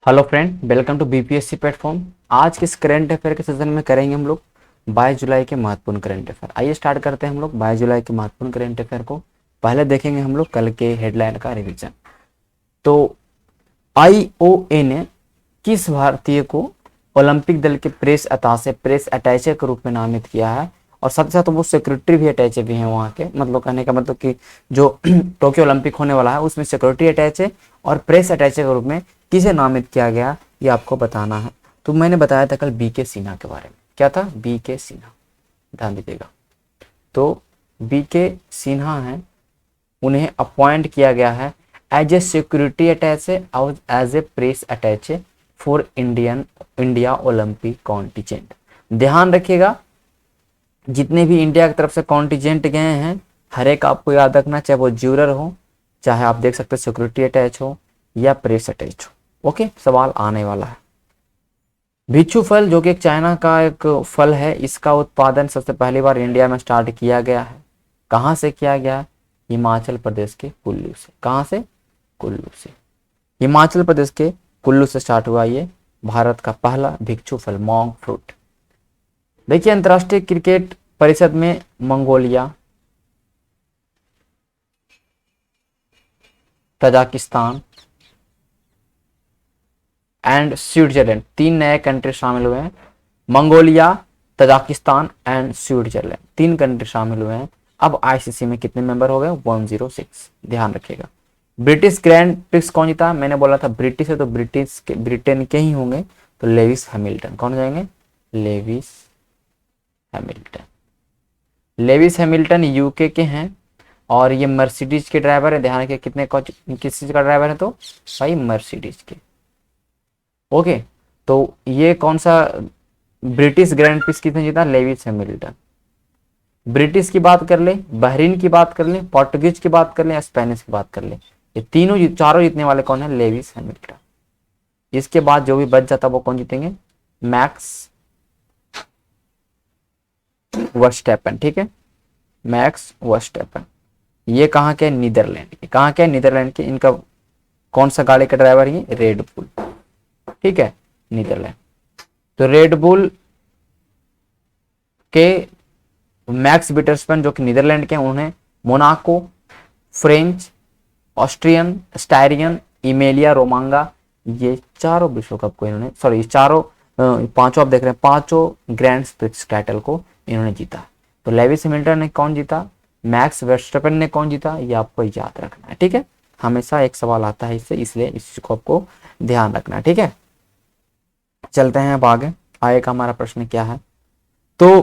Hello friend, welcome to BPSC platform. आज के इस करंट अफेयर के सेशन में करेंगे हम लोग 22 जुलाई के महत्वपूर्ण करंट अफेयर। आइए स्टार्ट करते हैं हम लोग 22 जुलाई के महत्वपूर्ण करंट अफेयर को। पहले देखेंगे हम लोग कल के हेडलाइन का रिवीजन। तो आईओए ने किस भारतीय को ओलंपिक दल के प्रेस अटैचे के रूप में नामित किया है, और साथ ही साथ वो सेक्रेटरी भी अटैचे भी हैं वहाँ के। मतलब कहने का मतलब कि जो टोक्यो ओलंपिक होने वाला है उसमें सिक्योरिटी अटैचे और प्रेस अटैचे के रूप में किसे नामित किया गया, ये आपको बताना है। तो मैंने बताया था कल बीके सिन्हा के बारे में। क्या था? बीके सिन्हा, ध्यान दीजिएगा। तो बीके सिन्हा हैं, उन्हें अपॉइंट किया गया है एज ए सिक्योरिटी अटैचे और as a press attache for India Olympic contingent. ध्यान रखिएगा, जितने भी इंडिया की तरफ से कॉन्टिजेंट गए हैं हर एक आपको याद रखना, चाहे वो ज्यूरर हो, चाहे आप देख सकते सिक्योरिटी अटैच हो या प्रेस अटैच हो। ओके, सवाल आने वाला है। बिच्छू फल जो कि एक चाइना का एक फल है, इसका उत्पादन सबसे पहली बार इंडिया में स्टार्ट किया गया है। कहाँ से किया गया? हिमाचल प्रदेश के कुल्लू से। कहाँ से? कुल्लू से। हिमाचल प्रदेश के कुल्लू से स्टार्ट हुआ ये भारत का पहला भिक्षु फल, मॉन्क फ्रूट। देखिए, अंतर्राष्ट्रीय क्रिकेट परिषद में मंगोलिया, तजाकिस्तान एंड स्विट्जरलैंड, तीन नए कंट्री शामिल हुए हैं। मंगोलिया, तजाकिस्तान एंड स्विट्जरलैंड, तीन कंट्री शामिल हुए हैं। अब आईसीसी में कितने मेंबर हो गए? 106। ध्यान रखिएगा। ब्रिटिश ग्रैंड प्रिक्स कौन जीता? मैंने बोला था ब्रिटिश है तो ब्रिटेन के ही होंगे। तो लेविस हैमिल्टन। कौन हो जाएंगे? Lewis Hamilton. Lewis Hamilton UK के हैं और ये मर्सिडीज के ड्राइवर है। ध्यान रखिए, किस चीज का ड्राइवर है? तो भाई मर्सिडीज के। ओके, तो ये कौन सा ब्रिटिश ग्रैंड प्रिक्स किसने जीता? Lewis Hamilton. ब्रिटिश की बात कर ले, बहरीन की बात कर ले, पोर्टुगीज की बात कर ले, स्पेनिश की बात कर ले, ये चारों जीतने वाले कौन है? Lewis Hamilton. इसके बाद जो भी बच जाता वो कौन जीतेंगे? Max Verstappen. ठीक है, मैक्स वर्स्टैपन। ये कहाँ के? नीदरलैंड के। कहाँ के? नीदरलैंड के। इनका कौन सा गाड़ी का ड्राइवर है? Red bull. ठीक है, नीदरलैंड। तो रेड बुल के मैक्स विटर्सपन जो कि नीदरलैंड के हैं, उन्हें Monaco, French, Austrian, Styrian, Emilia रोमांगा, ये चारों विश्व कप को इन्होंने, सॉरी चारों पांचों आप देख रहे हैं, पांचों ग्रैंड प्रिक्स टाइटल को इन्होंने जीता। तो लेविस हैमिल्टन ने कौन जीता? मैक्स वर्स्टैपन ने कौन जीता? ये आपको याद रखना है। ठीक है, हमेशा एक सवाल आता है इससे, इसलिए इस चीज को आपको ध्यान रखना है। ठीक है, चलते हैं अब आगे। आगे का हमारा प्रश्न क्या है? तो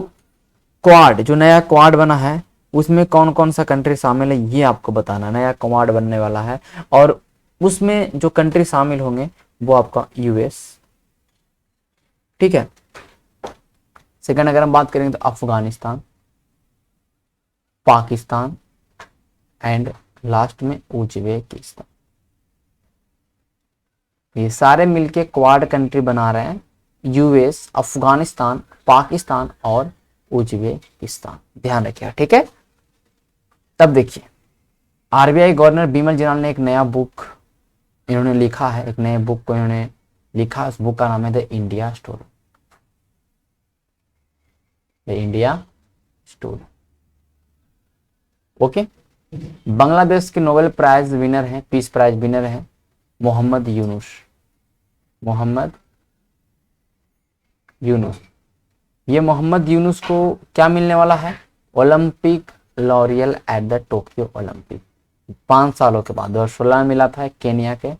क्वाड, जो नया क्वाड बना है उसमें कौन कौन सा कंट्री शामिल है, ये आपको बताना। नया क्वाड बनने वाला है और उसमें जो कंट्री शामिल होंगे वो आपका यूएस। ठीक है, सेकंड अगर हम बात करेंगे तो अफगानिस्तान, पाकिस्तान एंड लास्ट में उज्बेकिस्तान। ये सारे मिलके क्वाड कंट्री बना रहे हैं, यूएस, अफगानिस्तान, पाकिस्तान और उज्बेकिस्तान। ध्यान रखिएगा। ठीक है, तब देखिए, आरबीआई गवर्नर बिमल जलाल ने एक नया बुक इन्होंने लिखा है, एक नए बुक को इन्होंने लिखा। उस बुक का नाम है the India story. The India story. Okay, Bangladesh के नोबेल प्राइज विनर हैं, पीस प्राइज विनर हैं मोहम्मद यूनुस। मोहम्मद यूनुस, ये मोहम्मद यूनुस को क्या मिलने वाला है? Olympic L'Oréal at the Tokyo Olympic. 5 सालों के बाद 2016 में मिला था केनिया के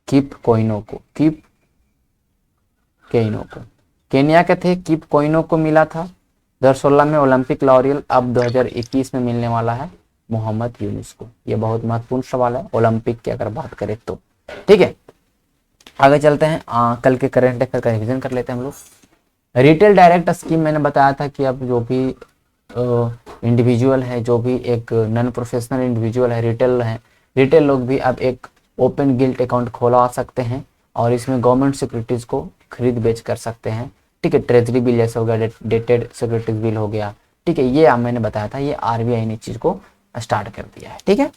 किप कोइनो को। केनिया के थे किप कोइनो को मिला था 2016 में ओलंपिक लॉरियल। अब 2021 में मिलने वाला है मोहम्मद यूनुस को। यह बहुत महत्वपूर्ण सवाल है ओलंपिक की अगर बात करें तो। ठीक है, आगे चलते हैं। कल के करंट अफेयर का रिवीजन कर लेते हैं हम लोग। रिटेल डायरेक्ट स्कीम, मैंने बताया था कि अब जो भी इंडिविजुअल है, जो भी एक नॉन प्रोफेशनल इंडिविजुअल है, रिटेल लोग भी अब एक ओपन गिल्ट अकाउंट खोलवा सकते हैं और इसमें गवर्नमेंट सिक्योरिटीज को खरीद बेच कर सकते हैं। ठीक है, ट्रेजरी बिल जैसे हो गया, डेटेड सिक्योरिटीज बिल हो गया। ठीक है, ये मैंने बताया था, ये आरबीआई ने चीज को स्टार्ट कर दिया है। ठीक है,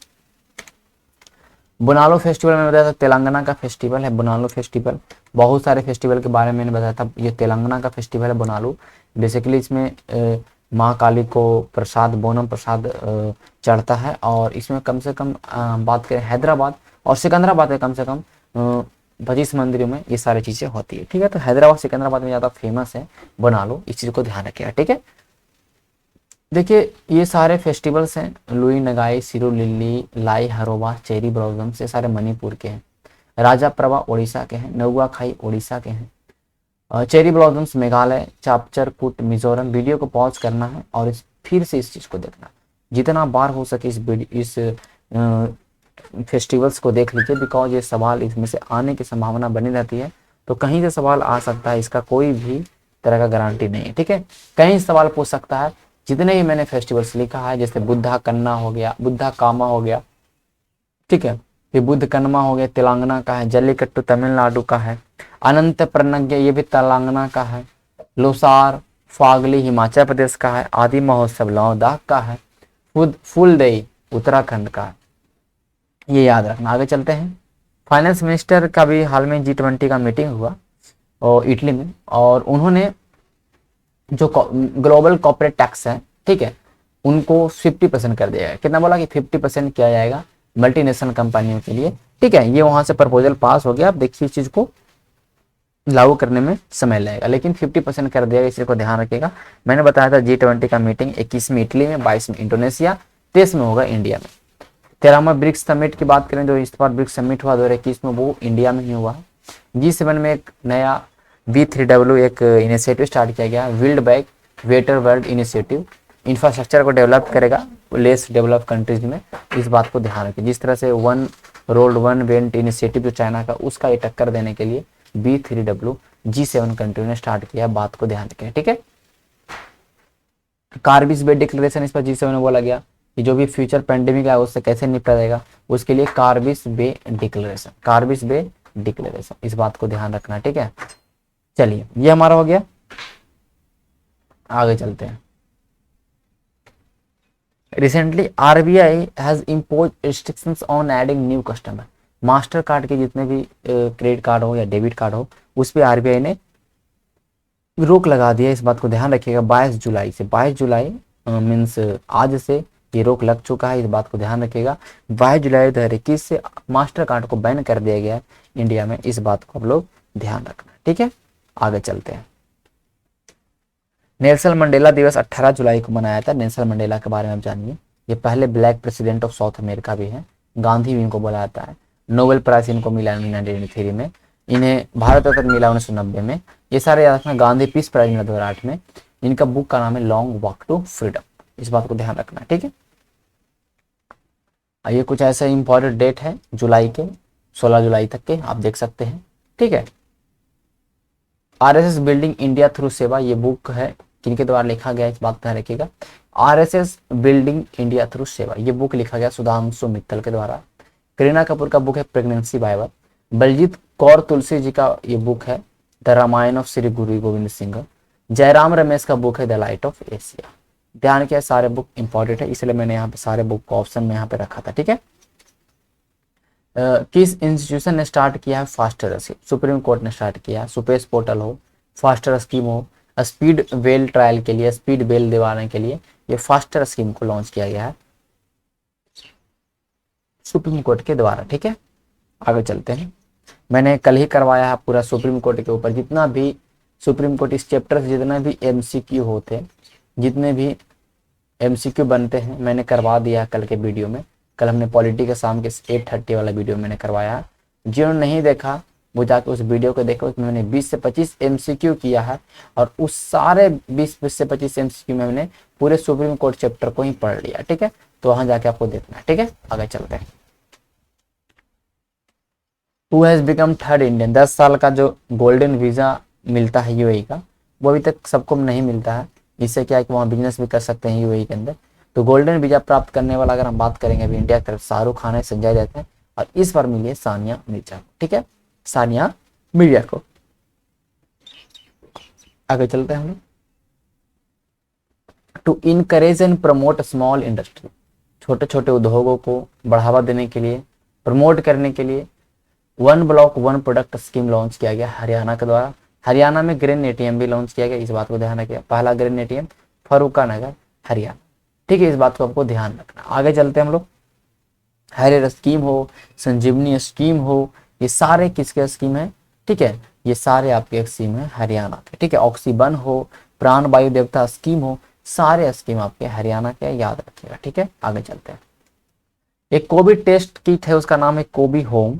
बोनालो फेस्टिवल मैंने बताया था तेलंगाना का फेस्टिवल है बोनालो फेस्टिवल। बहुत सारे फेस्टिवल के बारे में मैंने बताया था, ये तेलंगाना का फेस्टिवल है बोनालो। बेसिकली इसमें माँ काली को प्रसाद बोनम प्रसाद चढ़ता है, और इसमें कम से कम बात करें हैदराबाद और सिकंदराबाद में कम से कम 25 मंदिरों में ये सारी चीज़ें होती है। ठीक है, तो हैदराबाद सिकंदराबाद में ज़्यादा फेमस है बोनालो, इस चीज़ को ध्यान रखिएगा। ठीक है, देखिए ये सारे फेस्टिवल्स हैं, लुई नगाई, सिरो लिल्ली, लाई हरोबा, चेरी ब्लॉसम्स, ये सारे मणिपुर के हैं। राजा प्रभा उड़ीसा के हैं, नौवा खाई उड़ीसा के हैं, चेरी ब्लॉसम्स मेघालय, चापचर कूट मिजोरम। वीडियो को पॉज करना है और फिर से इस चीज़ को देखना, जितना बार हो सके इस फेस्टिवल्स को देख लीजिए, बिकॉज ये सवाल इसमें से आने की संभावना बनी रहती है। तो कहीं से सवाल आ सकता है, इसका कोई भी तरह का गारंटी नहीं है। ठीक है, कहीं सवाल पूछ सकता है। जितने ही मैंने फेस्टिवल्स लिखा है, जैसे बुद्धा कन्ना हो गया, बुद्धा कामा हो गया, ठीक है, ये बुद्ध कन्मा हो गया तेलंगाना का है, जल्लीकट्टू तमिलनाडु का है, अनंत प्रज्ञा ये भी तेलंगाना का है, लोसार फागली हिमाचल प्रदेश का है, आदि महोत्सव लद्दाख का है, फुल देई उत्तराखंड का है। ये याद रखना। आगे चलते हैं। फाइनेंस मिनिस्टर का भी हाल में G20 का मीटिंग हुआ और इटली में, और उन्होंने जो ग्लोबल कॉर्पोरेट टैक्स है, ठीक है, उनको 50% कर दिया जाएगा। कितना बोला कि 50% किया जाएगा मल्टीनेशनल कंपनियों के लिए। ठीक है, ये वहां से प्रपोजल पास हो गया। आप देखिए इस चीज को लागू करने में समय लगेगा, लेकिन 50% कर दिया, इसी को ध्यान रखिएगा। मैंने बताया था G20 का मीटिंग 21 में इटली में, 22 में इंडोनेशिया, 23 में होगा इंडिया में। 13वां ब्रिक्स समिट की बात करें, जो इस बार ब्रिक्स समिट हुआ 2021 में, वो इंडिया में ही हुआ। G7 में एक नया B3W एक इनिशिएटिव स्टार्ट किया गया, build back better world initiative, infrastructure को डेवलप करेगा लेस डेवलप कंट्रीज में। इस बात को ध्यान रखें। जिस तरह से one rolled one went initiative जो चाइना का, उसका ये टक्कर देने के लिए B3W G7 कंट्री ने स्टार्ट किया, बात को ध्यान रखें। ठीक है, कार्बिस बे डिक्लेरेशन, इस पर G7 में बोला गया कि जो भी फ्यूचर पेंडेमिक है उससे कैसे निपटा जाएगा, उसके लिए कार्बिस बे डिक्लेरेशन, कार्बिस बे डिक्लेरेशन, इस बात को ध्यान रखना। ठीक है, चलिए ये हमारा हो गया। आगे चलते हैं। Recently RBI has impose restrictions on adding new customer. Master card के जितने भी क्रेडिट कार्ड हो या डेबिट कार्ड हो, उस पर RBI ने रोक लगा दिया। इस बात को ध्यान रखिएगा। 22 जुलाई से, 22 जुलाई मीन्स आज से ये रोक लग चुका है। इस बात को ध्यान रखिएगा। 22 जुलाई 2021 से मास्टर कार्ड को बैन कर दिया गया है इंडिया में। इस बात को आप लोग ध्यान रखना। ठीक है, आगे चलते हैं। नेल्सन मंडेला दिवस 18 जुलाई को मनाया था। नेल्सन मंडेला के बारे में आप जानिए। ये पहले black president of south America भी हैं। गांधी भी इनको बोला जाता है। नोबेल प्राइज इनको मिला 1993 में। इन्हें भारत रत्न मिला 1990 में। ये सारे याद रखना। गांधी पीस प्राइज मिला 2008 में। इनका बुक का नाम है लॉन्ग वॉक टू फ्रीडम। इस बात को ध्यान रखना। ठीक है, ये कुछ ऐसे इंपॉर्टेंट डेट है जुलाई के, 16 जुलाई तक के, आप देख सकते हैं। ठीक है, RSS बिल्डिंग इंडिया थ्रू सेवा, ये बुक है किनके द्वारा लिखा गया, इस बात ध्यान रखिएगा। RSS बिल्डिंग इंडिया थ्रू सेवा, ये बुक लिखा गया सुधांशु मित्तल के द्वारा। करीना कपूर का बुक है प्रेगनेंसी बाइबल। बलजीत कौर तुलसी जी का ये बुक है द रामायण ऑफ श्री गुरु गोविंद सिंह। जयराम रमेश का बुक है द लाइट ऑफ एशिया। ध्यान किया, सारे बुक इंपॉर्टेंट है, इसलिए मैंने यहाँ पे सारे बुक को ऑप्शन में यहाँ पे रखा था। ठीक है, किस इंस्टीट्यूशन ने स्टार्ट किया है फास्टर स्कीम? सुप्रीम कोर्ट ने स्टार्ट किया है। सुपेश पोर्टल हो, फास्टर स्कीम हो, स्पीड बेल ट्रायल के लिए, स्पीड बेल दिवाने के लिए ये फास्टर स्कीम को लॉन्च किया गया है सुप्रीम कोर्ट के द्वारा। ठीक है, आगे चलते हैं। मैंने कल ही करवाया है पूरा सुप्रीम कोर्ट के ऊपर, जितना भी सुप्रीम कोर्ट इस चैप्टर से जितना भी MCQ होते हैं, जितने भी MCQ बनते हैं, मैंने करवा दिया है कल के वीडियो में। कल हमने पॉलिटी के शाम के 8:30 वाला वीडियो मैंने करवाया है। जिन्होंने नहीं देखा वो जाकर उस वीडियो को देखो। उसमें मैंने 20 से 25 MCQ किया है, और उस सारे 20 से 25 MCQ में मैंने पूरे सुप्रीम कोर्ट चैप्टर को ही पढ़ लिया। ठीक है, तो वहां जाके आपको देखना है। ठीक है, आगे चलते हैं। Who has become third Indian? 10 साल का जो गोल्डन वीजा मिलता है UAE का, वो अभी तक सबको नहीं मिलता है। इससे क्या है कि वहाँ बिजनेस भी कर सकते हैं UAE के अंदर। तो गोल्डन वीजा प्राप्त करने वाला अगर हम बात करेंगे अभी इंडिया की तरफ, शाहरुख खान है, संजय दत्त है, और इस बार मिली है सानिया मिर्जा। ठीक है, सानिया मिर्जा को। आगे चलते हैं हम लोग। To encourage and promote small industry, छोटे छोटे उद्योगों को बढ़ावा देने के लिए प्रमोट करने के लिए one block one product scheme launch किया गया हरियाणा के द्वारा। हरियाणा में ग्रीन एटीएम भी लॉन्च किया गया, इस बात को ध्यान रखिएगा। पहला ग्रीन एटीएम फर्रुखानगर हरियाणा, ठीक है, इस बात को आपको ध्यान रखना। आगे चलते हैं हम लोग। हरियर स्कीम हो, संजीवनी स्कीम हो, ये सारे किसके स्कीम है, ठीक है, ये सारे आपके स्कीम है हरियाणा के, ठीक है। ऑक्सीबन हो, प्राण वायु देवता स्कीम हो, सारे स्कीम आपके हरियाणा के, याद रखिएगा, ठीक है। आगे चलते हैं। एक कोविड टेस्ट किट है, उसका नाम है कोबी होम,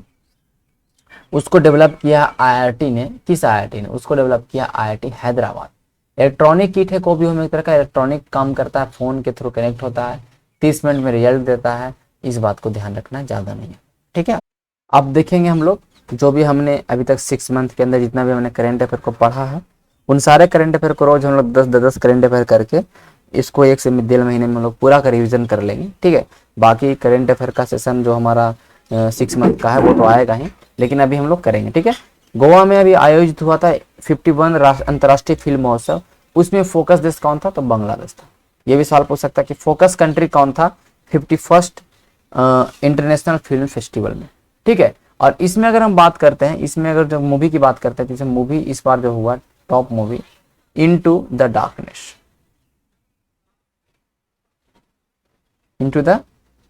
उसको डेवलप किया आईआईटी ने। किस आईआईटी ने उसको डेवलप किया? आईआईटी हैदराबाद। इलेक्ट्रॉनिक किट है कोबी होम, एक तरह का इलेक्ट्रॉनिक काम करता है, फोन के थ्रू कनेक्ट होता है, 30 मिनट में रिजल्ट देता है, इस बात को ध्यान रखना, ज्यादा नहीं है, ठीक है। अब देखेंगे हम लोग जो भी हमने अभी तक 6 मंथ के अंदर जितना भी हमने करेंट अफेयर को पढ़ा है, उन सारे करेंट अफेयर को रोज हम लोग 10 करेंट अफेयर करके इसको 1 से 1.5 महीने में हम लोग पूरा का रिविजन कर लेंगे, ठीक है। बाकी करेंट अफेयर का सेशन जो हमारा 6 मंथ का है वो तो आएगा ही, लेकिन अभी हम लोग करेंगे, ठीक है। गोवा में अभी आयोजित हुआ था 51 अंतर्राष्ट्रीय फिल्म महोत्सव, उसमें फोकस देश कौन था? तो बांग्लादेश था। ये भी सवाल पूछ सकता है कि फोकस कंट्री कौन था 51st इंटरनेशनल फिल्म फेस्टिवल में, ठीक है। और इसमें अगर हम बात करते हैं, इसमें अगर जो मूवी की बात करते हैं, जैसे मूवी इस बार जो हुआ top movie into the darkness, into the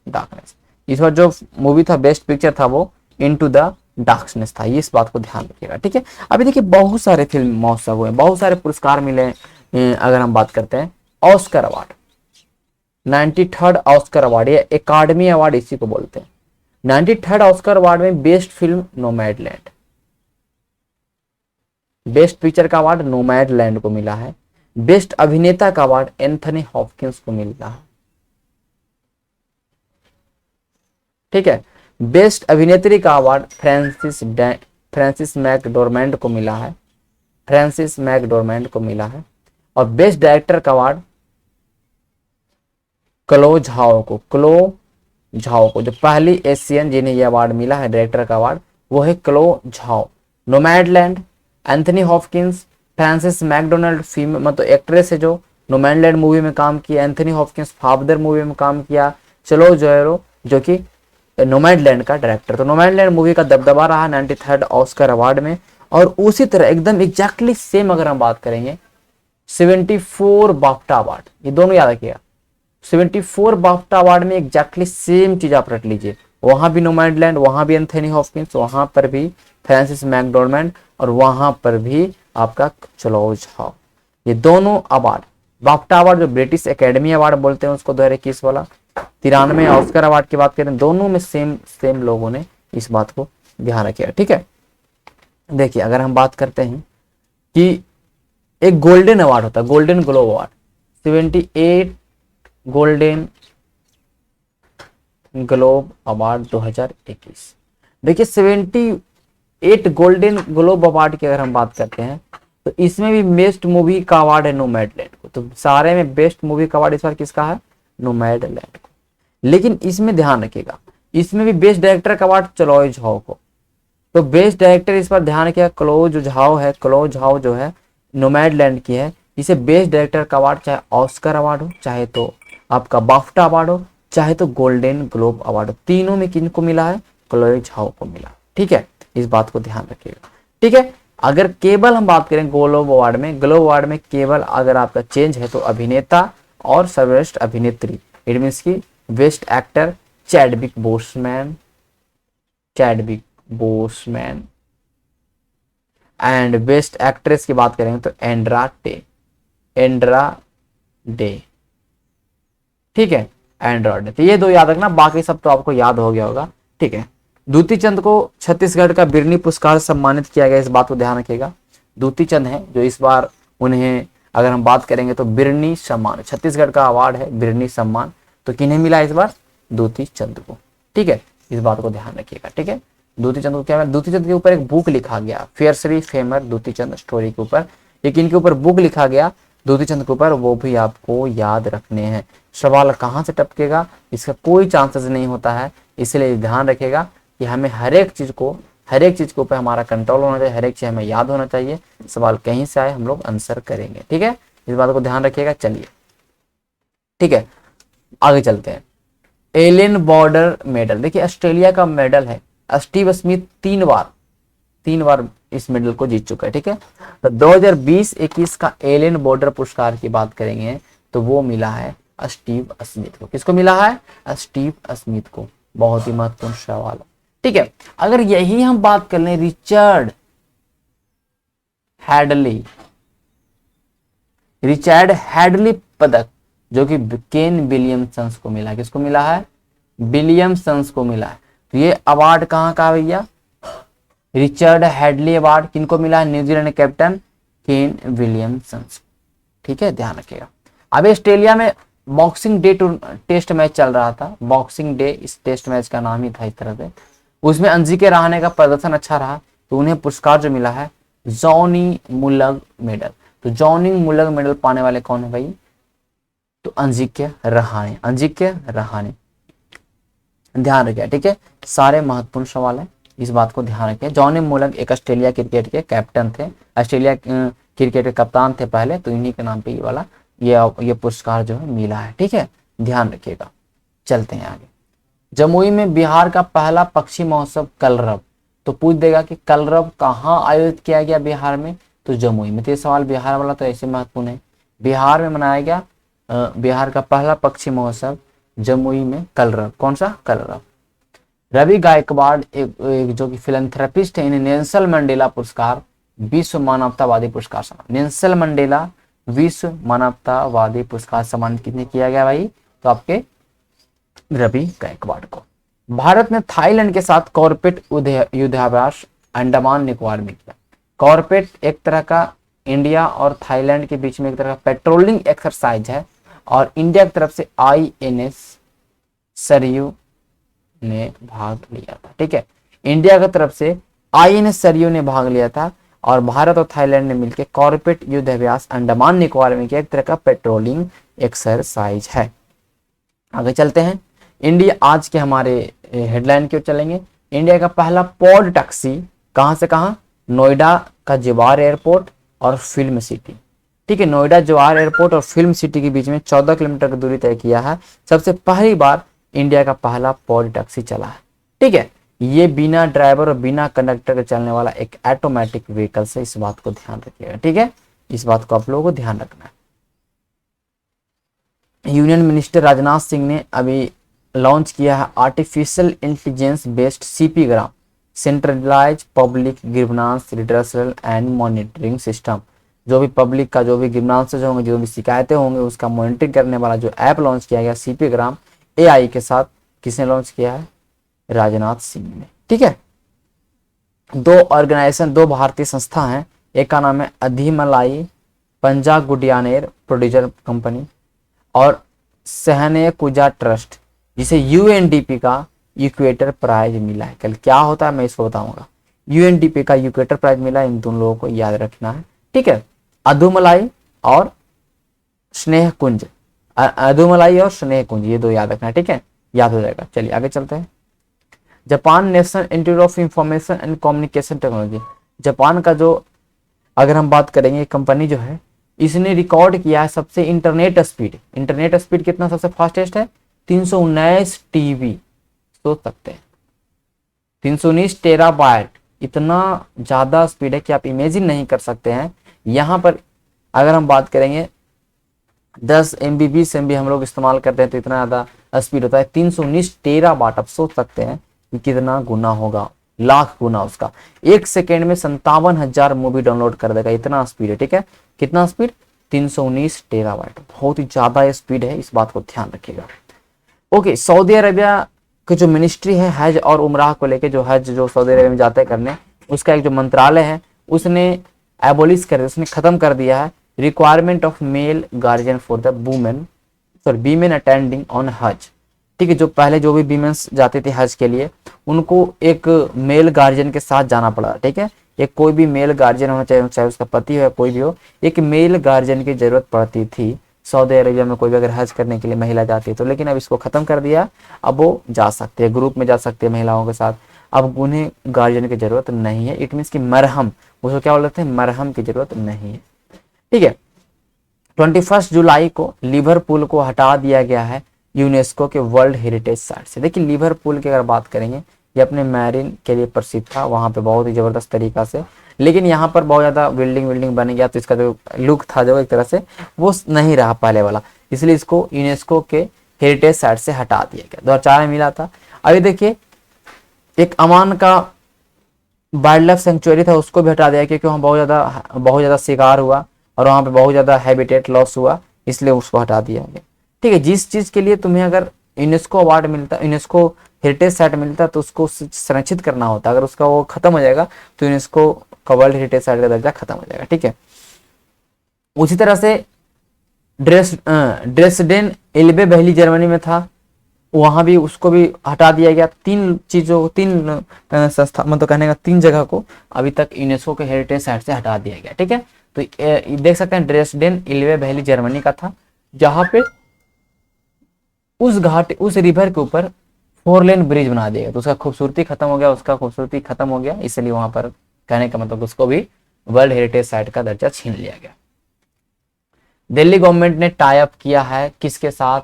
darkness, इस बार जो मूवी था बेस्ट पिक्चर था वो इनटू द डार्कनेस था, ये इस बात को ध्यान रखिएगा, ठीक है। अभी देखिए बहुत सारे फिल्म महोत्सव हुए, बहुत सारे पुरस्कार मिले। अगर हम बात करते हैं Oscar award, 93rd Oscar award या एकेडमी अवार्ड इसी को बोलते हैं। 93rd ऑस्कर अवार्ड में best film Nomadland, best picture का अवार्ड नोमैडलैंड को मिला है। बेस्ट अभिनेता का अवार्ड एंथनी हॉपकिंस को मिला है, ठीक है। बेस्ट अभिनेत्री का अवार्ड फ्रांसिस मैकडोरमेंड को मिला है, फ्रांसिस मैकडोरमेंड को मिला है। और बेस्ट डायरेक्टर का अवार्ड क्लो झाओ को, क्लो झाओ को, जो पहली एशियन जिन्हें यह अवार्ड मिला है डायरेक्टर का अवार्ड वो है Chloe Zhao. Nomadland, Anthony Hopkins, Frances McDonald female मतलब एक्ट्रेस है जो नोमैडलैंड मूवी में काम किया, एंथनी हॉपकिंस फादर मूवी में काम किया, चलो जोरो जो कि नोमैडलैंड का डायरेक्टर। तो नोमैडलैंड मूवी का दबदबा रहा 93rd ऑस्कर अवार्ड में। और उसी तरह एकदम एग्जैक्टली सेम अगर हम बात करेंगे 74 बाफ्टा अवार्ड, ये दोनों याद रखिएगा, 74 बाफ्टा अवार्ड में एग्जैक्टली सेम चीज आप रख लीजिए, वहां भी नोमैडलैंड, वहां भी एंथनी हॉपकिंस, वहां पर भी फ्रांसिस मैकडोरमेंड और वहां पर भी आपका चलो झाओ। ये दोनों अवार्ड, बाफ्टा अवार्ड जो ब्रिटिश एकेडमी अवार्ड बोलते हैं उसको 2021 वाला, 93 ऑस्कर अवार्ड की बात करें, दोनों में सेम लोगों ने इस बात को ध्यान रखिएगा, ठीक है। देखिए अगर हम बात करते हैं कि एक गोल्डन अवार्ड होता है, golden globe award, 78 golden globe award 2021। देखिए 78 गोल्डन ग्लोब अवार्ड की अगर हम बात करते हैं तो इसमें भी बेस्ट मूवी का अवार्ड है नोमैडलैंड को, तो सारे में बेस्ट मूवी का अवार्ड इस बार किसका है? नोमैडलैंड को। लेकिन इसमें ध्यान रखिएगा, इसमें भी बेस्ट डायरेक्टर का अवार्ड चलोय झाओ को, तो बेस्ट डायरेक्टर इस पर ध्यान रखिएगा क्लो जो झाओ है, क्लो झाओ जो है नोमैडलैंड की है, इसे बेस्ट डायरेक्टर का अवार्ड चाहे ऑस्कर अवार्ड हो, चाहे तो आपका बाफ्टा अवार्ड हो, चाहे तो गोल्डन ग्लोब अवार्ड हो, तीनों में किनको मिला है? क्लोय झाओ को मिला, ठीक है, इस बात को ध्यान रखिएगा, ठीक है। अगर केवल हम बात करें ग्लोब अवार्ड में केवल अगर आपका चेंज है तो अभिनेता और सर्वश्रेष्ठ अभिनेत्री, इट मीन्स की best actor Chadwick Boseman and best actress की बात करेंगे तो एंड्रा डे, ठीक है, एंड्रा डे। तो ये दो याद रखना, बाकी सब तो आपको याद हो गया होगा, ठीक है। दूती चंद को छत्तीसगढ़ का बिरनी पुरस्कार सम्मानित किया गया, इस बात को ध्यान रखिएगा। दूती चंद है जो इस बार उन्हें अगर हम बात करेंगे तो बिरनी सम्मान, छत्तीसगढ़ का अवार्ड है बिरनी सम्मान, तो किन्हें मिला इस बार? दूती चंद को, ठीक है, इस बात को ध्यान रखिएगा, ठीक है। दूती चंद को क्या मिला? दूती चंद के ऊपर एक बुक लिखा गया, फेयरसरी फेमर दूती चंद स्टोरी के ऊपर, एक इनके ऊपर बुक लिखा गया दूती चंद के ऊपर, वो भी आपको याद रखने हैं। सवाल कहाँ से टपकेगा इसका कोई चांसेस नहीं होता है, इसलिए ध्यान रखिएगा कि हमें हर एक चीज के ऊपर हमारा कंट्रोल होना चाहिए, हर एक चीज हमें याद होना चाहिए, सवाल कहीं से आए हम लोग आंसर करेंगे, ठीक है, इस बात को ध्यान रखिएगा। चलिए ठीक है आगे चलते हैं। एलन बॉर्डर मेडल, देखिए ऑस्ट्रेलिया का मेडल है। स्टीव स्मिथ 3 बार इस मेडल को जीत चुका है, ठीक है। तो 2020-21 का एलन बॉर्डर पुरस्कार की बात करेंगे तो वो मिला है स्टीव स्मिथ को। किसको मिला है? स्टीव स्मिथ को। बहुत ही महत्वपूर्ण सवाल है, ठीक है। अगर यही हम बात कर लें रिचर्ड हैडली पदक, जो कि केन विलियमसन को मिला है। किसको मिला है? विलियमसन को मिला है। तो ये अवार्ड कहाँ का भैया? रिचर्ड हैडली अवार्ड किनको मिला है? न्यूजीलैंड कैप्टन केन विलियमसन, ठीक है, ध्यान रखिएगा। अभी ऑस्ट्रेलिया में बॉक्सिंग डे टेस्ट मैच चल रहा था। बॉक्सिंग डे इस टेस्ट मैच का नाम ही था इस तरह से। उसमें अंजिके रहाणे का प्रदर्शन अच्छा रहा तो उन्हें पुरस्कार जो मिला है जॉनी मुलग मेडल। तो जॉनी मुलग मेडल पाने वाले कौन है भाई? तो अंजिके रहाणे। ध्यान रखिए, ठीक है। सारे महत्वपूर्ण सवाल है, इस बात को ध्यान रखें। जॉनी मुलग एक ऑस्ट्रेलिया क्रिकेट के कैप्टन थे, ऑस्ट्रेलिया क्रिकेट के कप्तान थे पहले, तो इन्हीं के नाम पे ये वाला ये पुरस्कार जो है मिला है, ठीक है, ध्यान रखिएगा। चलते हैं आगे। जमुई में बिहार का पहला पक्षी महोत्सव कलरव, तो पूछ देगा कि कलरव कहाँ आयोजित किया गया बिहार में? तो जमुई में। तो ये सवाल बिहार वाला तो ऐसे महत्वपूर्ण है। बिहार में मनाया गया बिहार का पहला पक्षी महोत्सव जमुई में कलरव। कौन सा? कलरव। रवि गायकवाड़ एक जो कि फिलैंथ्रोपिस्ट है, इन्हें नेल्सन मंडेला पुरस्कार विश्व मानवतावादी पुरस्कार सम्मान, नेल्सन मंडेला विश्व मानवतावादी पुरस्कार सम्मानित कितने किया गया भाई? तो आपके रवि गायकवाड़ को। भारत ने थाईलैंड के साथ कॉर्पोरेट युद्धाभ्यास अंडमान निकोबार में किया। कॉर्पोरेट एक तरह का इंडिया और थाईलैंड के बीच में एक तरह का पेट्रोलिंग एक्सरसाइज है, और इंडिया की तरफ से INS सरयू ने भाग लिया था, ठीक है। इंडिया की तरफ से INS सरयू ने भाग लिया था, और भारत और थाईलैंड ने मिलकर कॉर्पोरेट युद्धाभ्यास अंडमान निकोबार में किया। एक तरह का पेट्रोलिंग एक्सरसाइज है। आगे चलते हैं। इंडिया आज के हमारे हेडलाइन की ओर चलेंगे। इंडिया का पहला पॉड टैक्सी कहां से कहां? नोएडा का जवाहर एयरपोर्ट और फिल्म सिटी, ठीक है। नोएडा जवाहर एयरपोर्ट और फिल्म सिटी के बीच में 14 किलोमीटर की दूरी तय किया है। सबसे पहली बार इंडिया का पहला पॉड टैक्सी चला है, ठीक है। ये बिना ड्राइवर और बिना कंडक्टर के चलने वाला एक ऑटोमेटिक व्हीकल है, इस बात को ध्यान रखिएगा, ठीक है। इस बात को आप लोगों को ध्यान रखना है। यूनियन मिनिस्टर राजनाथ सिंह ने अभी लॉन्च किया है artificial intelligence based CP gram, centralise public grievance redressal and monitoring system. जो भी पब्लिक का जो भी ग्रीवेंसेस होंगे, जो भी शिकायतें होंगे, उसका मॉनिटरिंग करने वाला जो ऐप लॉन्च किया गया CP ग्राम AI के साथ, किसने लॉन्च किया है? राजनाथ सिंह ने, ठीक है। दो भारतीय संस्था हैं, एक का नाम है अधिमलाई पंजागुडियानेर प्रोड्यूसर कंपनी, और सहने कुजा ट्रस्ट, जिसे UNDP का इक्वेटर प्राइज मिला है। कल क्या होता है मैं इसको बताऊंगा। UNDP का इक्वेटर प्राइज मिला है, इन दोनों लोगों को याद रखना है, ठीक है। अधुमलाई और स्नेह कुंज, ये दो याद रखना है, ठीक है, याद हो जाएगा। चलिए आगे चलते हैं। Japan national institute of information and communication technology, Japan का जो अगर हम बात करेंगे कंपनी जो है, इसने रिकॉर्ड किया है सबसे इंटरनेट स्पीड कितना सबसे फास्टेस्ट है? 319 TB, सोच सकते हैं 319 टेराबाइट, इतना ज्यादा स्पीड है कि आप इमेजिन नहीं कर सकते हैं। यहाँ पर अगर हम बात करेंगे 10 MB 20 MB हम लोग इस्तेमाल करते हैं तो इतना ज्यादा स्पीड होता है। 319 टेराबाइट, आप सोच सकते हैं कि कितना गुना होगा, लाख गुना उसका। एक सेकेंड में 57,000 मूवी डाउनलोड कर देगा, इतना स्पीड है, ठीक है। कितना स्पीड? 319 टेराबाइट, बहुत ही ज्यादा स्पीड है, इस बात को ध्यान रखिएगा। ओके, सऊदी अरेबिया की जो मिनिस्ट्री है हज और उमराह को लेके, जो हज जो सऊदी अरेबिया में जाते करने, उसका एक जो मंत्रालय है उसने एबोलिश कर, उसने खत्म कर दिया है requirement of male guardian for the women attending on हज, ठीक है। जो पहले जो भी वीमेंस जाते थे हज के लिए, उनको एक मेल गार्जियन के साथ जाना पड़ा, ठीक है। एक कोई भी मेल गार्जियन होना चाहिए, चाहे उसका पति हो या कोई भी हो, एक मेल गार्जियन की जरूरत पड़ती थी सऊदी अरेबिया में। कोई भी अगर हज करने के लिए महिला जाती है तो, लेकिन अब इसको खत्म कर दिया। अब वो जा सकते हैं, ग्रुप में जा सकते हैं महिलाओं के साथ, अब उन्हें गार्जियन की जरूरत नहीं है। इट मीन्स की मरहम, उसको क्या बोलते हैं? मरहम की जरूरत नहीं है, ठीक है। 21 जुलाई को लिवरपूल को हटा दिया गया है यूनेस्को के वर्ल्ड हेरिटेज साइट से। देखिए लिवरपूल की अगर बात करेंगे, ये अपने मैरिन के लिए प्रसिद्ध था, वहाँ पे बहुत ही ज़बरदस्त तरीका से, लेकिन यहाँ पर बहुत ज़्यादा बिल्डिंग विल्डिंग बन गया, तो इसका जो लुक था जो एक तरह से वो नहीं रहा पहले वाला, इसलिए इसको यूनेस्को के हेरिटेज साइट से हटा दिया गया। 2004 में मिला था। अभी देखिए एक अमान का वाइल्ड लाइफ सेंचुरी था, उसको भी हटा दिया क्योंकि वहाँ बहुत ज़्यादा शिकार हुआ और वहाँ पे बहुत ज़्यादा हैबिटेट लॉस हुआ, इसलिए उसको हटा दिया गया। ठीक है, जिस चीज़ के लिए तुम्हें अगर यूनेस्को अवार्ड मिलता, यूनेस्को हेरिटेज साइट मिलता है, तो उसको संरक्षित करना होता है। अगर उसका वो खत्म हो जाएगा तो यूनेस्को का वर्ल्ड हेरिटेज साइट का दर्जा खत्म हो जाएगा। ठीक है, उसी तरह से ड्रेसडेन एल्बे वैली जर्मनी में था, वहां भी उसको भी हटा दिया गया। तीन संस्था मतलब कहने का तीन जगह को अभी तक यूनेस्को के हेरिटेज साइट से हटा दिया गया। ठीक है, तो देख सकते हैं ड्रेसडेन एल्बे वैली जर्मनी का था, जहां पे उस रिवर के ऊपर 4 लेन ब्रिज बना दिया गया, तो उसका खूबसूरती खत्म हो गया, इसलिए वहां पर कहने का मतलब उसको भी वर्ल्ड हेरिटेज साइट का दर्जा छीन लिया गया। दिल्ली गवर्नमेंट ने टाई अप किया है किसके साथ?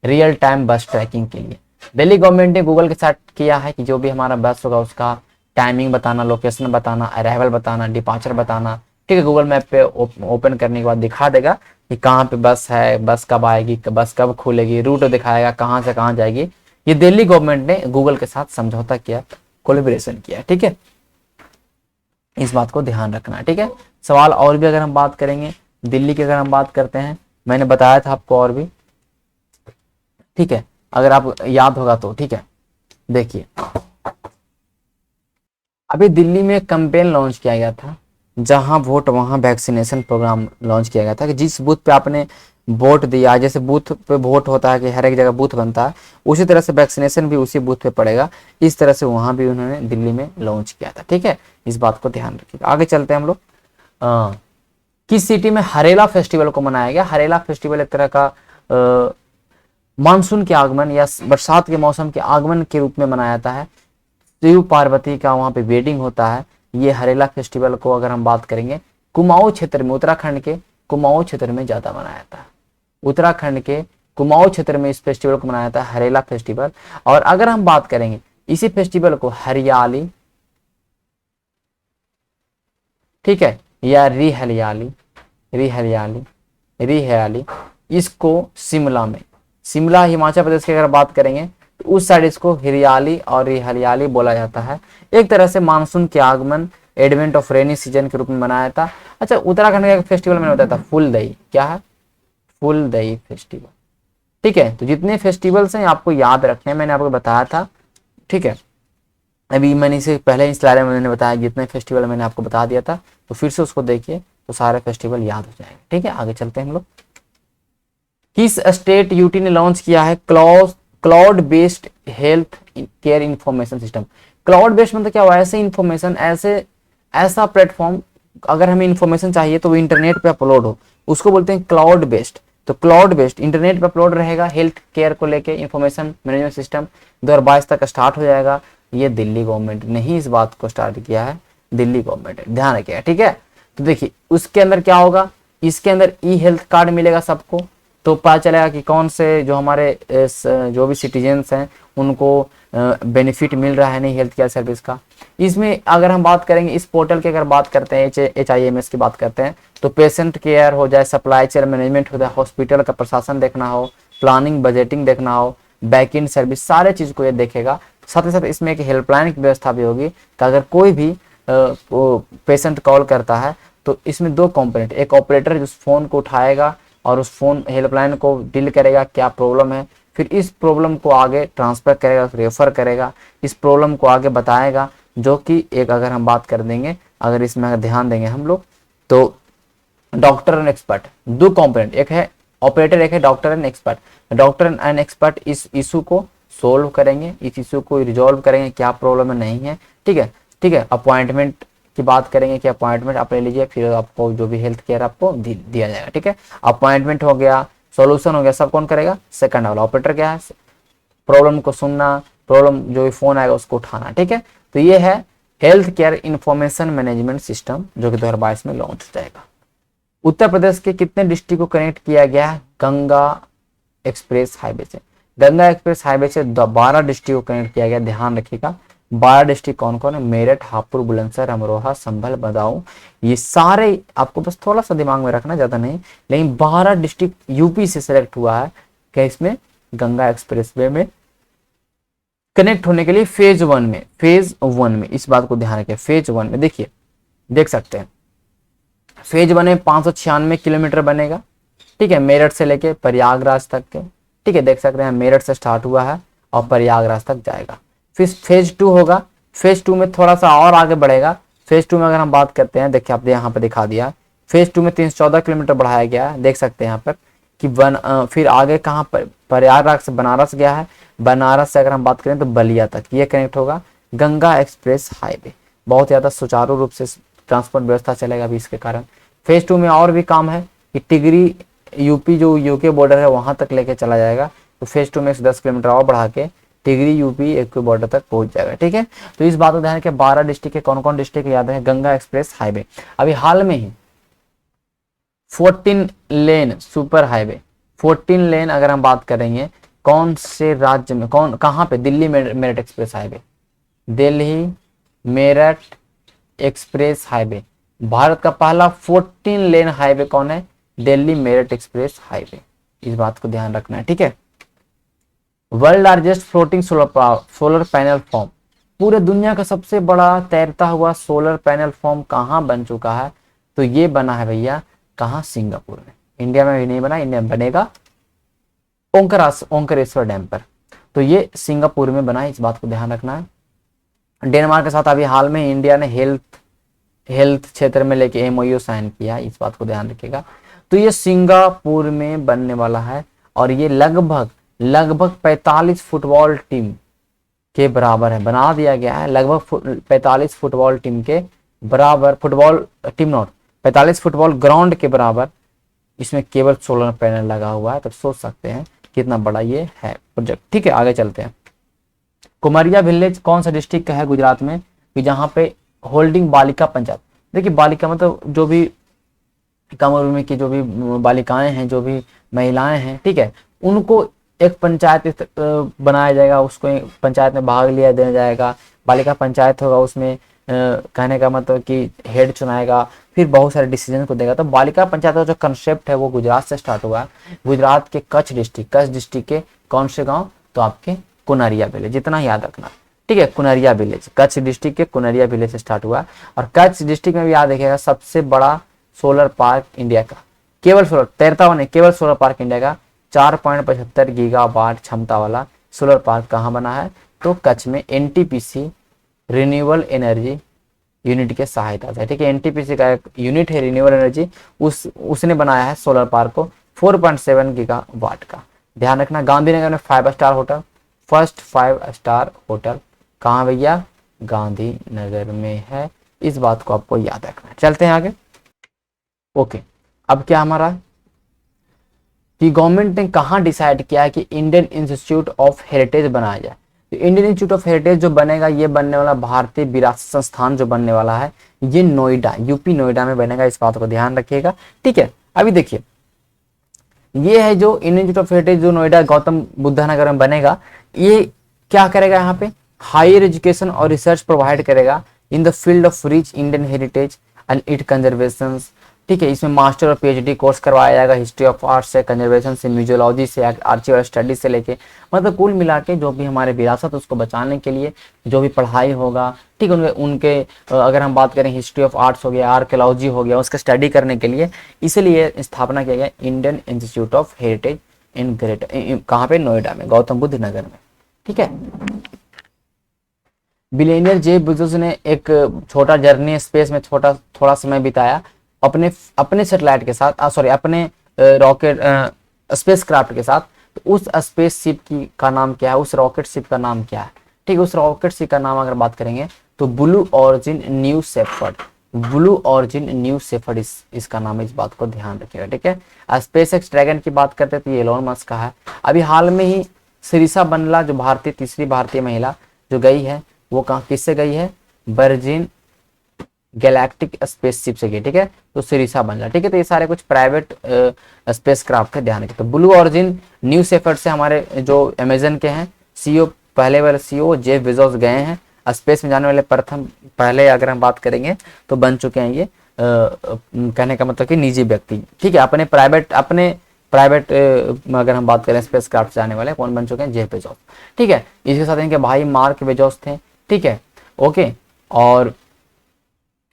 रियल टाइम बस ट्रैकिंग के लिए दिल्ली गवर्नमेंट ने गूगल के साथ किया है कि जो भी हमारा बस होगा उसका टाइमिंग बताना, लोकेशन बताना, अराइवल बताना, डिपार्चर बताना। ठीक है, गूगल मैप पे ओपन करने के बाद दिखा देगा कि कहाँ पे बस है, बस कब आएगी, बस कब खुलेगी, रूट दिखाएगा कहाँ से कहाँ जाएगी। ये दिल्ली गवर्नमेंट ने गूगल के साथ समझौता किया, कोलैबोरेशन किया। ठीक है, इस बात को ध्यान रखना है। ठीक है, सवाल और भी अगर हम बात करेंगे दिल्ली की, अगर हम बात करते हैं, मैंने बताया था आपको और भी। ठीक है, अगर आप याद होगा तो। ठीक है, देखिए अभी दिल्ली में कैंपेन लॉन्च किया गया था, जहां वोट वहां वैक्सीनेशन प्रोग्राम लॉन्च किया गया था कि जिस बूथ पे आपने वोट दिया, जैसे बूथ पे वोट होता है कि हर एक जगह बूथ बनता है, उसी तरह से वैक्सीनेशन भी उसी बूथ पे पड़ेगा। इस तरह से वहां भी उन्होंने दिल्ली में लॉन्च किया था। ठीक है, इस बात को ध्यान रखिएगा। आगे चलते हैं हम लोग। किस सिटी में हरेला फेस्टिवल को मनाया गया? हरेला फेस्टिवल एक तरह का मानसून के आगमन या बरसात के मौसम के आगमन के रूप में मनाया जाता है। शिव पार्वती का वहां पे वेडिंग होता है। ये हरेला फेस्टिवल को अगर हम बात करेंगे कुमाऊं क्षेत्र में, उत्तराखंड के कुमाऊं क्षेत्र में ज्यादा मनाया जाता है। उत्तराखंड के कुमाऊं क्षेत्र में इस फेस्टिवल को मनाया जाता है, हरेला फेस्टिवल। और अगर हम बात करेंगे इसी फेस्टिवल को हरियाली, ठीक है, या रिहरियाली, इसको शिमला हिमाचल प्रदेश की अगर बात करेंगे तो उस साइड इसको हरियाली और रिहरियाली बोला जाता है। एक तरह से मानसून के आगमन, एडवेंट ऑफ रेनी सीजन के रूप में मनाया था। अच्छा, उत्तराखंड का फेस्टिवल मैंने बताया था फूलदई, क्या है? फूलदई फेस्टिवल। ठीक है, तो जितने फेस्टिवल्स हैं आपको याद रखने हैं, मैंने आपको बताया था। ठीक है, अभी मैंने इसे पहले इस स्लाइड में मैंने बताया जितने फेस्टिवल मैंने आपको बता दिया था, तो फिर से उसको देखिए तो सारे फेस्टिवल याद हो जाएंगे। ठीक है, आगे चलते हैं हम लोग। किस स्टेट यूटी ने लॉन्च किया है cloud based health care information system? Cloud based मतलब क्या हुआ? ऐसे इंफॉर्मेशन, ऐसा प्लेटफॉर्म, अगर हमें इंफॉर्मेशन चाहिए तो वो इंटरनेट पे अपलोड हो, उसको बोलते हैं क्लाउड बेस्ड। तो क्लाउड बेस्ड इंटरनेट पे अपलोड रहेगा, हेल्थ केयर को लेके इंफॉर्मेशन मैनेजमेंट सिस्टम 2022 तक स्टार्ट हो जाएगा। ये दिल्ली गवर्नमेंट ने ही इस बात को स्टार्ट किया है, दिल्ली गवर्नमेंट, ध्यान रखिएगा। ठीक है, तो देखिए उसके अंदर क्या होगा, इसके अंदर ई हेल्थ कार्ड मिलेगा सबको, तो पता चलेगा कि कौन से जो हमारे जो भी सिटीजन्स हैं उनको बेनिफिट मिल रहा है नहीं हेल्थ केयर सर्विस का। इसमें अगर हम बात करेंगे इस पोर्टल की, अगर बात करते हैं HIMS की बात करते हैं, तो पेशेंट केयर हो जाए, सप्लाई चेन मैनेजमेंट हो जाए, हॉस्पिटल का प्रशासन देखना हो, प्लानिंग बजटिंग देखना हो, बैक एंड सर्विस, सारे चीज को ये देखेगा। साथ ही साथ इसमें एक हेल्पलाइन की व्यवस्था भी होगी कि अगर कोई भी पेशेंट कॉल करता है तो इसमें 2 कंपोनेंट, एक ऑपरेटर जो फोन को उठाएगा और उस फोन हेल्पलाइन को डील करेगा क्या प्रॉब्लम है, फिर इस प्रॉब्लम को आगे ट्रांसफर करेगा, रेफर करेगा, इस प्रॉब्लम को आगे बताएगा, जो कि एक अगर हम बात कर देंगे, अगर इसमें अगर ध्यान देंगे हम लोग, तो डॉक्टर एंड एक्सपर्ट 2 कंपोनेंट, एक है ऑपरेटर, एक है doctor and expert. Doctor and expert इस इशू को सोल्व करेंगे, इस इशू को रिजॉल्व करेंगे, क्या प्रॉब्लम है नहीं है। ठीक है, ठीक है, अपॉइंटमेंट की बात करेंगे कि अपॉइंटमेंट आप ले लीजिए, फिर आपको जो भी हेल्थ केयर आपको दिया जाएगा। ठीक है, अपॉइंटमेंट हो गया, सॉल्यूशन हो गया, सब कौन करेगा? सेकंड वाला ऑपरेटर। क्या है? प्रॉब्लम को सुनना, प्रॉब्लम जो भी फोन आएगा उसको उठाना। ठीक है, तो ये है health care information management system, जो कि 2022 में लॉन्च हो जाएगा। उत्तर प्रदेश के कितने डिस्ट्रिक्ट को कनेक्ट किया गया है गंगा एक्सप्रेस हाईवे से? गंगा एक्सप्रेस हाईवे से 12 डिस्ट्रिक्ट को कनेक्ट किया गया, ध्यान रखिएगा। 12 डिस्ट्रिक्ट कौन कौन है? मेरठ, हापुड़, बुलंदशहर, अमरोहा, संभल, बदायूं, ये सारे आपको बस थोड़ा सा दिमाग में रखना, ज्यादा नहीं, लेकिन 12 डिस्ट्रिक्ट यूपी से सिलेक्ट हुआ है क्या इसमें, गंगा एक्सप्रेसवे में कनेक्ट होने के लिए फेज 1 में इस बात को ध्यान रखें। फेज 1 में देखिए, देख सकते हैं फेज 1 में 596 किलोमीटर बनेगा, ठीक है, मेरठ से लेके प्रयागराज तक के, ठीक है, देख सकते हैं मेरठ से स्टार्ट हुआ है और प्रयागराज तक जाएगा। फिर फेज 2 होगा, फेज 2 में थोड़ा सा और आगे बढ़ेगा। फेज 2 में अगर हम बात करते हैं, देखिए आपने यहाँ पर दिखा दिया, फेज 2 में 314 किलोमीटर बढ़ाया गया है, देख सकते हैं यहाँ पर कि फिर आगे कहाँ पर प्रयागराज से बनारस गया है, बनारस से अगर हम बात करें तो बलिया तक ये कनेक्ट होगा। गंगा एक्सप्रेस हाईवे बहुत ज़्यादा सुचारू रूप से ट्रांसपोर्ट व्यवस्था चलेगा अभी इसके कारण। फेज 2 में और भी काम है कि टिगरी यूपी जो यूके बॉर्डर है वहां तक लेके चला जाएगा, तो फेज 2 में 10 किलोमीटर और बढ़ा के टिगरी यूपी एक बॉर्डर तक पहुंच जाएगा, ठीक है। तो इस बात को ध्यान रखें, 12 डिस्ट्रिक्ट के कौन कौन डिस्ट्रिक्ट याद है, गंगा एक्सप्रेस हाईवे। अभी हाल में ही 14 लेन सुपर हाईवे, 14 लेन अगर हम बात करेंगे कौन से राज्य में, कौन कहाँ पे, Delhi Meerut express highway, Delhi Meerut express highway, Bharat का पहला 14 लेन हाईवे कौन है, दिल्ली मेरठ एक्सप्रेस हाईवे, इस बात को ध्यान रखना है, ठीक है। World largest floating solar panel form, पूरे दुनिया का सबसे बड़ा तैरता हुआ सोलर पैनल फॉर्म कहाँ बन चुका है, तो ये बना है भैया कहाँ, सिंगापुर में। इंडिया में भी नहीं बना, इंडिया में बनेगा ओंकारेश्वर डैम पर, तो ये सिंगापुर में बना है, इस बात को ध्यान रखना है। डेनमार्क के साथ अभी हाल में इंडिया ने हेल्थ क्षेत्र में लेके एमओयू साइन किया, इस बात को ध्यान रखिएगा। तो ये सिंगापुर में बनने वाला है और ये लगभग 45 फुटबॉल टीम के बराबर है, बना दिया गया है लगभग 45 फुटबॉल टीम के बराबर, football team not 45 football ground के बराबर इसमें केवल सोलर पैनल लगा हुआ है, तो सोच सकते हैं कितना बड़ा ये है प्रोजेक्ट, ठीक है। आगे चलते हैं, कुमारिया विलेज कौन सा डिस्ट्रिक्ट का है गुजरात में, कि जहाँ पे होल्डिंग बालिका पंचायत, देखिए बालिका मतलब जो भी कम उम्र में की जो भी बालिकाएं हैं, जो भी महिलाएं हैं, ठीक है, उनको एक पंचायत बनाया जाएगा, उसको पंचायत में भाग लिया दिया जाएगा, बालिका पंचायत होगा, उसमें कहने का मतलब कि हेड चुनाएगा, फिर बहुत सारे डिसीजन को देगा। तो बालिका पंचायत का जो कंसेप्ट है वो गुजरात से स्टार्ट हुआ, गुजरात के कच्छ डिस्ट्रिक्ट के कौन से गांव, तो आपके कुनारिया विलेज, जितना याद रखना, ठीक है, कुनारिया विलेज, कच्छ डिस्ट्रिक्ट के कुनारिया विलेज से स्टार्ट हुआ। और कच्छ डिस्ट्रिक्ट में भी याद रखिएगा सबसे बड़ा सोलर पार्क इंडिया का, केवल सोलर तैरता हुआ नहीं, केवल सोलर पार्क इंडिया का 4.75 गीगावाट क्षमता वाला सोलर पार्क कहाँ बना है, तो कच्छ में एनटीपीसी रिन्यूएबल एनर्जी यूनिट के सहायता से, ठीक है, एनटीपीसी का एक यूनिट है रिन्यूएबल एनर्जी, उसने बनाया है सोलर पार्क को 4.7 गीगावाट का। ध्यान रखना, गांधीनगर में 5 star hotel, first 5 star hotel कहाँ भैया, गांधीनगर में है, इस बात को आपको याद रखना है। चलते हैं आगे, ओके। अब क्या हमारा कि गवर्नमेंट ने कहाँ डिसाइड किया है कि इंडियन इंस्टीट्यूट ऑफ हेरिटेज बनाया जाए, तो इंडियन इंस्टीट्यूट ऑफ हेरिटेज जो बनेगा, ये बनने वाला भारतीय विरासत संस्थान जो बनने वाला है, ये नोएडा, यूपी नोएडा में बनेगा, इस बात को ध्यान रखिएगा, ठीक है। अभी देखिए, ये है जो इंडियन इंस्टीट्यूट ऑफ हेरिटेज जो नोएडा गौतम बुद्ध नगर में बनेगा, ये क्या करेगा, यहाँ पे हायर एजुकेशन और रिसर्च प्रोवाइड करेगा in the field of rich Indian heritage and it conservation, ठीक है। इसमें मास्टर और पीएचडी कोर्स करवाया जाएगा, हिस्ट्री ऑफ आर्ट से, कंजर्वेशन से, म्यूजियोलॉजी से, आर्चिवल स्टडी से लेके, मतलब कुल मिला के जो भी हमारे विरासत उसको बचाने के लिए जो भी पढ़ाई होगा, ठीक है, उनके अगर हम बात करें हिस्ट्री ऑफ आर्ट्स हो गया, आर्कियोलॉजी हो गया, उसका स्टडी करने के लिए इसलिए स्थापना किया गया इंडियन इंस्टीट्यूट ऑफ हेरिटेज इन कहाँ पे, नोएडा में, गौतम बुद्ध नगर में, ठीक है। बिलियनियर जेफ बेजोस ने एक छोटा जर्नी स्पेस में थोड़ा समय बिताया अपने सैटेलाइट के साथ, सॉरी अपने रॉकेट स्पेस क्राफ्ट के साथ, तो उस स्पेस शिप का नाम क्या है, उस रॉकेट शिप का नाम क्या है, ठीक है। उस रॉकेट शिप का नाम अगर बात करेंगे तो blue origin new shepherd, blue origin new shepherd इसका नाम है, इस बात को ध्यान रखिएगा, ठीक है। स्पेस एक्स ड्रैगन की बात करते हैं तो ये एलोन मस्क का है। अभी हाल में ही सिरिसा बंदला जो तीसरी भारतीय महिला जो गई है, वो कहाँ किससे गई है, वर्जिन गैलेक्टिक स्पेसशिप से गई, ठीक है, तो सिरिसा बन रहा, ठीक है। तो ये सारे कुछ प्राइवेट स्पेस क्राफ्ट है, ध्यान रखिए। तो ब्लू ऑरिजिन न्यू शेफर्ड से हमारे जो अमेजन के हैं सीईओ, पहले वाले सीईओ जेफ बेजोस गए हैं स्पेस में जाने वाले प्रथम, पहले अगर हम बात करेंगे तो बन चुके हैं ये, कहने का मतलब कि निजी व्यक्ति, ठीक है, अपने प्राइवेट अगर हम बात करें स्पेस क्राफ्ट जाने वाले कौन बन चुके हैं, जेफ बेजोस, ठीक है। इसके साथ इनके भाई मार्क बेजोस थे, ठीक है, ओके। और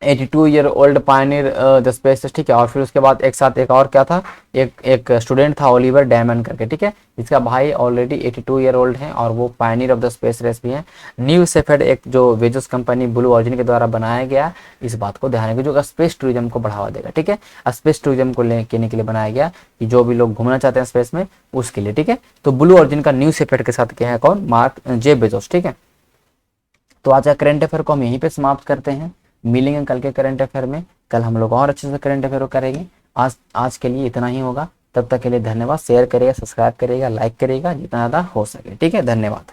82 year old Pioneer the space, ठीक है। और फिर उसके बाद एक साथ एक और क्या था, एक स्टूडेंट था ओलिवर डायमंड करके, ठीक है, जिसका भाई ऑलरेडी 82 ईयर ओल्ड है और वो pioneer of the space race भी है। न्यू सेफेड एक जो वेजस कंपनी ब्लू ऑरिजिन के द्वारा बनाया गया, इस बात को ध्यान रखिए, जो स्पेस टूरिज्म को बढ़ावा देगा, ठीक है, स्पेस टूरिज्म को लेने के लिए बनाया गया कि जो भी लोग घूमना चाहते हैं स्पेस में उसके लिए, ठीक है। तो ब्लू ऑरिजिन का न्यू सेफेड के साथ क्या है, कौन, मार्क जेफ बेजोस, ठीक है। तो आज का करंट अफेयर को हम यहीं पे समाप्त करते हैं, मिलेंगे कल के करंट अफेयर में, कल हम लोग और अच्छे से करंट अफेयर करेंगे। आज के लिए इतना ही होगा, तब तक के लिए धन्यवाद। शेयर करिएगा, सब्सक्राइब करिएगा, लाइक करिएगा जितना ज़्यादा हो सके, ठीक है, धन्यवाद।